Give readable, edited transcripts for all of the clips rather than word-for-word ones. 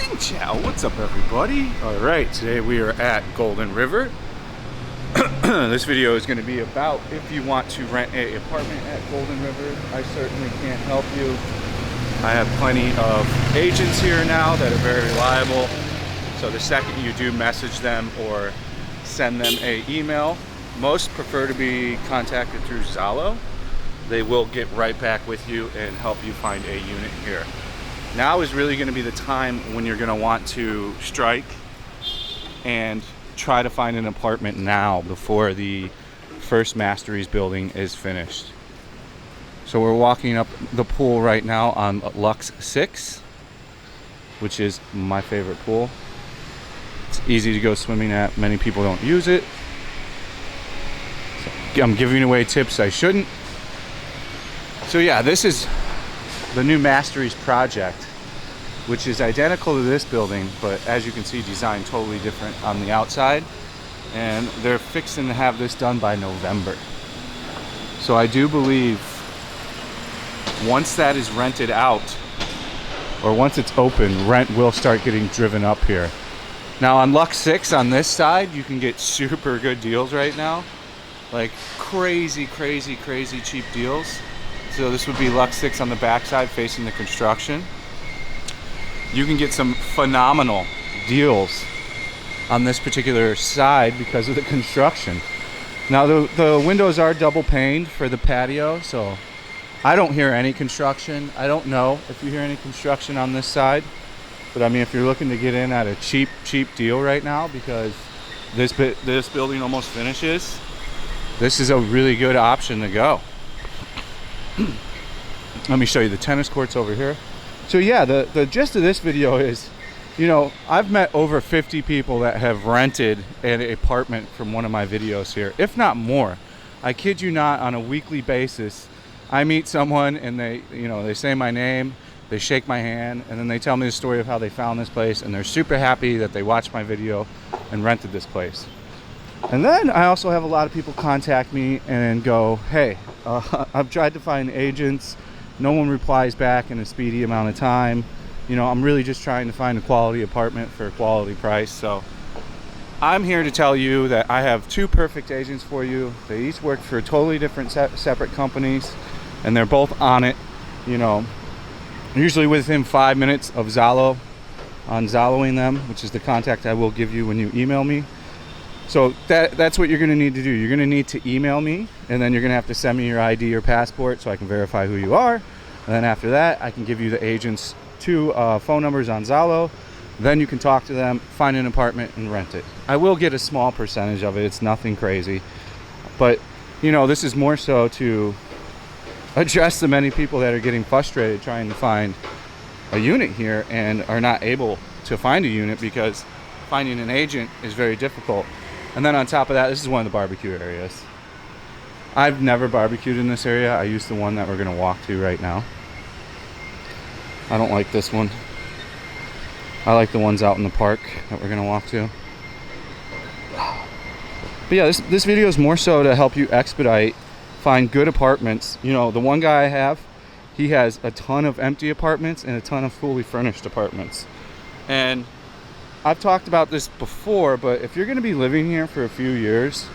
Xin Chao, what's up everybody? Alright, today we are at Golden River. This video is going to be about if you want to rent an apartment at Golden River. I certainly can't help you. I have plenty of agents here now that are very reliable. So the second you do message them or send them an email, most prefer to be contacted through Zillow. They will get right back with you and help you find a unit here. Now is really going to be the time when you're going to want to strike and try to find an apartment now before the first Masteries building is finished. So we're walking up the pool right now on Lux 6, which is my favorite pool. It's easy to go swimming at. Many people don't use it. So I'm giving away tips I shouldn't. So yeah, this is the new Masteries project, which is identical to this building, but as you can see, designed totally different on the outside. And they're fixing to have this done by November. So I do believe once that is rented out, or once it's open, rent will start getting driven up here. Now on Lux 6 on this side, you can get super good deals right now. Like crazy cheap deals. So this would be Lux 6 on the backside facing the construction. You can get some phenomenal deals on this particular side because of the construction. Now the windows are double paned for the patio, so I don't hear any construction. I don't know if you hear any construction on this side, but I mean, if you're looking to get in at a cheap deal right now because this building almost finishes, this is a really good option to go. Let me show you the tennis courts over here. So yeah, the gist of this video is, you know, I've met over 50 people that have rented an apartment from one of my videos here, if not more. I kid you not, on a weekly basis, I meet someone and they say my name, they shake my hand, and then they tell me the story of how they found this place, and they're super happy that they watched my video and rented this place. And then I also have a lot of people contact me and go, hey, I've tried to find agents. No one replies back in a speedy amount of time. You know, I'm really just trying to find a quality apartment for a quality price. So I'm here to tell you that I have two perfect agents for you. They each work for totally different separate companies, and they're both on it, you know, usually within 5 minutes of Zillow, on Zillowing them, which is the contact I will give you when you email me. So that's what you're going to need to do. You're going to need to email me, and then you're going to have to send me your ID or passport so I can verify who you are. And then after that, I can give you the agent's two phone numbers on Zillow. Then you can talk to them, find an apartment, and rent it. I will get a small percentage of it. It's nothing crazy. But, you know, this is more so to address the many people that are getting frustrated trying to find a unit here and are not able to find a unit because finding an agent is very difficult. And then on top of that, this is one of the barbecue areas. I've never barbecued in this area. I use the one that we're going to walk to right now. I don't like this one. I like the ones out in the park that we're going to walk to. But yeah, this video is more so to help you expedite, find good apartments. You know, the one guy I have, he has a ton of empty apartments and a ton of fully furnished apartments. And I've talked about this before, but if you're going to be living here for a few years,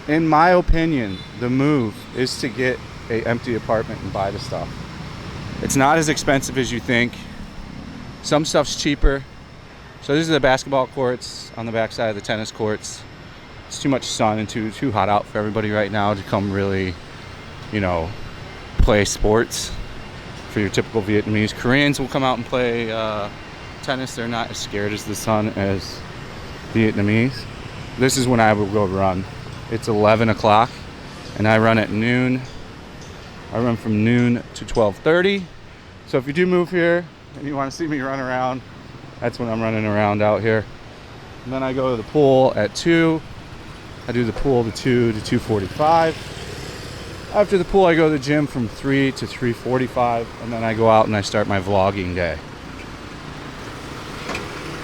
in my opinion, the move is to get an empty apartment and buy the stuff. It's not as expensive as you think. Some stuff's cheaper. So these are the basketball courts on the backside of the tennis courts. It's too much sun and too hot out for everybody right now to come really, you know, play sports for your typical Vietnamese. Koreans will come out and play tennis. They're not as scared as the sun as Vietnamese. This is when I will go run. It's 11 o'clock and I run at noon. I run from noon to 12:30. So if you do move here and you want to see me run around, that's when I'm running around out here. And then I go to the pool at 2. I do the pool to 2 to 2:45. After the pool, I go to the gym from 3 to 3:45, and then I go out and I start my vlogging day.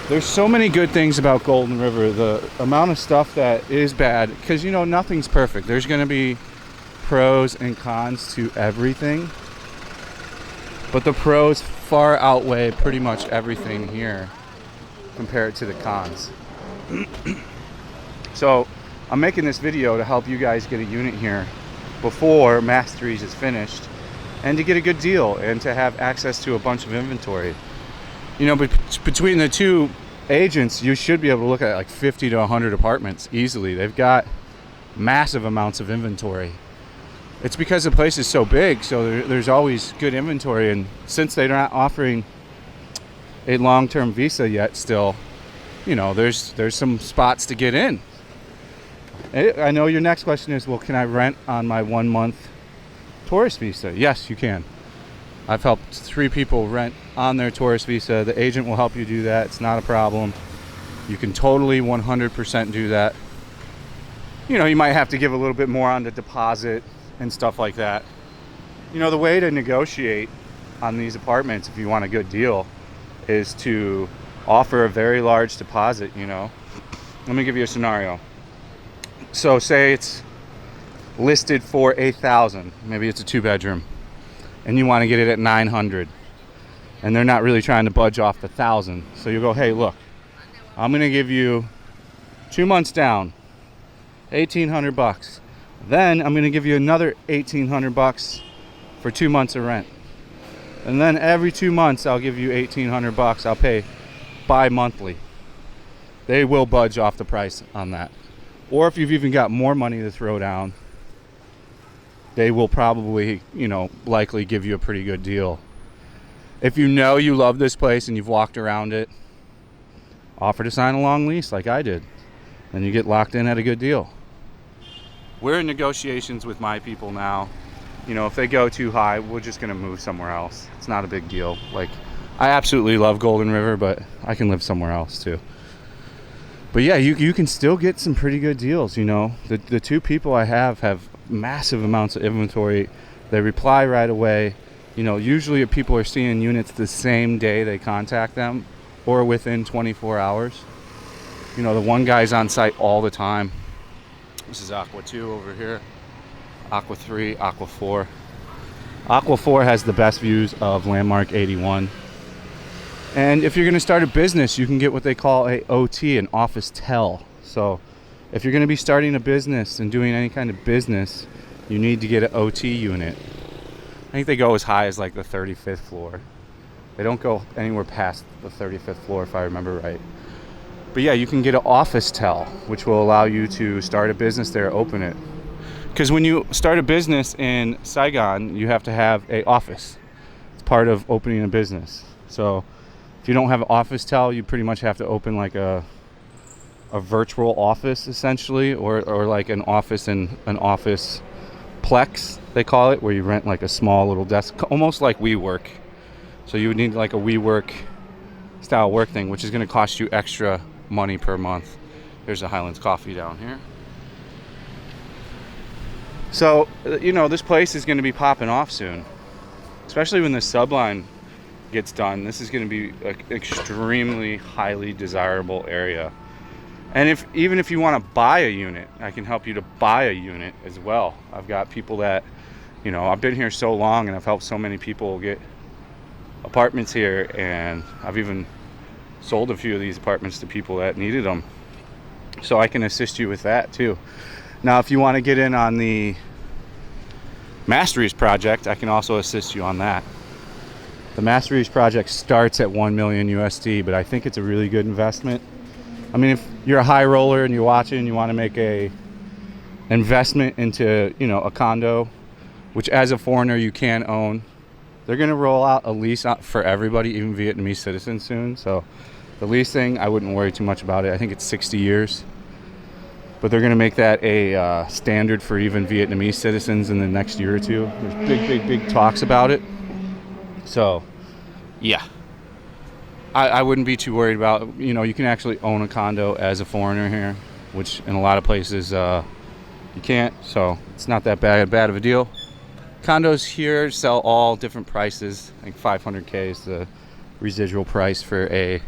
There's so many good things about Golden River. The amount of stuff that is bad, because you know nothing's perfect. There's going to be pros and cons to everything, but the pros far outweigh pretty much everything here. compare it to the cons. So I'm making this video to help you guys get a unit here before Masteries is finished, and to get a good deal and to have access to a bunch of inventory. You know, but between the two agents, you should be able to look at like 50 to 100 apartments easily. They've got massive amounts of inventory. It's because the place is so big, so there's always good inventory. And since they're not offering a long-term visa yet still, you know, there's some spots to get in. I know your next question is, well, can I rent on my 1 month tourist visa? Yes, you can. I've helped 3 people rent on their tourist visa. The agent will help you do that. It's not a problem. You can totally 100% do that. You know, you might have to give a little bit more on the deposit and stuff like that. You know, the way to negotiate on these apartments, if you want a good deal, is to offer a very large deposit, you know. Let me give you a scenario. So say it's listed for $8,000, maybe it's a 2-bedroom, and you want to get it at $900, and they're not really trying to budge off the $1,000. So you go, hey, look, I'm going to give you 2 months down, $1,800. Then I'm going to give you another $1,800 for 2 months of rent. And then every 2 months I'll give you $1,800. I'll pay bi-monthly. They will budge off the price on that. Or if you've even got more money to throw down, they will probably, you know, likely give you a pretty good deal. If you know you love this place and you've walked around it, offer to sign a long lease like I did. Then you get locked in at a good deal. We're in negotiations with my people now. You know, if they go too high, we're just going to move somewhere else. It's not a big deal. Like, I absolutely love Golden River, but I can live somewhere else too. But yeah, you can still get some pretty good deals, you know. The 2 people I have massive amounts of inventory. They reply right away. You know, usually people are seeing units the same day they contact them or within 24 hours. You know, the one guy's on site all the time. This is Aqua 2 over here. Aqua 3, Aqua 4. Aqua 4 has the best views of Landmark 81. And if you're going to start a business, you can get what they call a OT, an office tel. So if you're going to be starting a business and doing any kind of business, you need to get an OT unit. I think they go as high as like the 35th floor. They don't go anywhere past the 35th floor, if I remember right. But yeah, you can get an office tel, which will allow you to start a business there, open it. Because when you start a business in Saigon, you have to have an office. It's part of opening a business. So if you don't have an office tel, you pretty much have to open like a virtual office essentially, or like an office in an office plex, they call it, where you rent like a small little desk, almost like WeWork. So you would need like a WeWork style work thing, which is going to cost you extra money per month. There's a Highlands Coffee down here. So, you know, this place is going to be popping off soon, especially when the subline gets done. This is going to be an extremely highly desirable area. And even if you want to buy a unit, I can help you to buy a unit as well. I've got people that, you know, I've been here so long and I've helped so many people get apartments here, and I've even sold a few of these apartments to people that needed them. So I can assist you with that too. Now, if you want to get in on the Masteries project, I can also assist you on that. The Masteries project starts at 1 million USD, but I think it's a really good investment. I mean, if you're a high roller and you're watching and you want to make a investment into, you know, a condo, which as a foreigner you can own, they're going to roll out a lease for everybody, even Vietnamese citizens soon. So the lease thing, I wouldn't worry too much about it. I think it's 60 years. But they're going to make that a standard for even Vietnamese citizens in the next year or two. There's big talks about it. So, yeah. I wouldn't be too worried about, you know, you can actually own a condo as a foreigner here, which in a lot of places you can't. So it's not that bad of a deal. Condos here sell all different prices. I think $500K is the residual price for a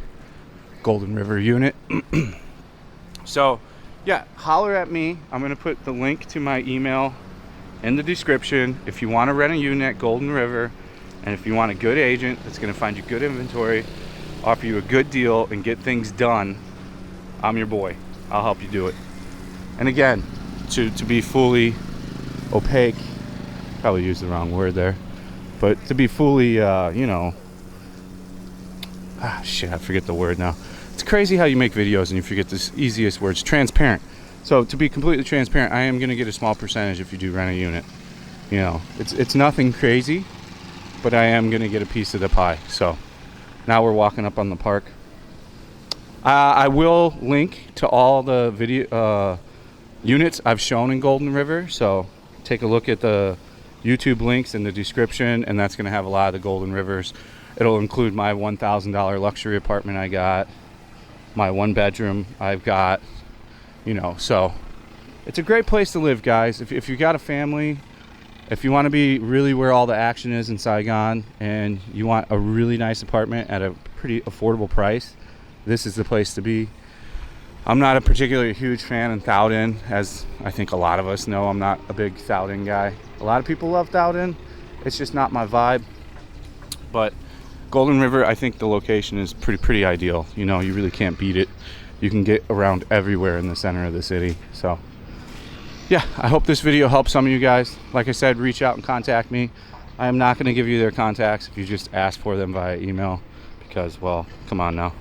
Golden River unit. So, yeah, holler at me. I'm going to put the link to my email in the description. If you want to rent a unit at Golden River, and if you want a good agent that's going to find you good inventory, offer you a good deal and get things done, I'm your boy. I'll help you do it. And again, to be fully opaque, probably used the wrong word there, but to be fully, you know, shit, I forget the word now. It's crazy how you make videos and you forget the easiest words. Transparent. So to be completely transparent, I am going to get a small percentage if you do rent a unit. You know, it's nothing crazy, but I am going to get a piece of the pie. So now we're walking up on the park. I will link to all the video units I've shown in Golden River. So take a look at the YouTube links in the description, and that's going to have a lot of the Golden Rivers. It'll include my $1,000 luxury apartment I got, my 1-bedroom I've got, you know. So it's a great place to live, guys. If you got a family, if you want to be really where all the action is in Saigon, and you want a really nice apartment at a pretty affordable price, this is the place to be. I'm not a particularly huge fan in Thowden, as I think a lot of us know. I'm not a big Thowden guy. A lot of people love Thowden. It's just not my vibe. But Golden River, I think the location is pretty ideal. You know, you really can't beat it. You can get around everywhere in the center of the city. So yeah, I hope this video helps some of you guys. Like I said, reach out and contact me. I am not going to give you their contacts if you just ask for them via email, because, well, come on now,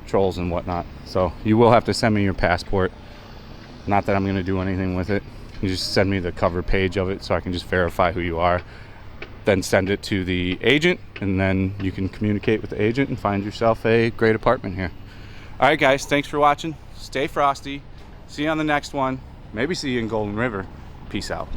trolls and whatnot. So you will have to send me your passport. Not that I'm going to do anything with it. You just send me the cover page of it so I can just verify who you are. Then send it to the agent, and then you can communicate with the agent and find yourself a great apartment here. All right, guys, thanks for watching. Stay frosty. See you on the next one. Maybe see you in Golden River. Peace out.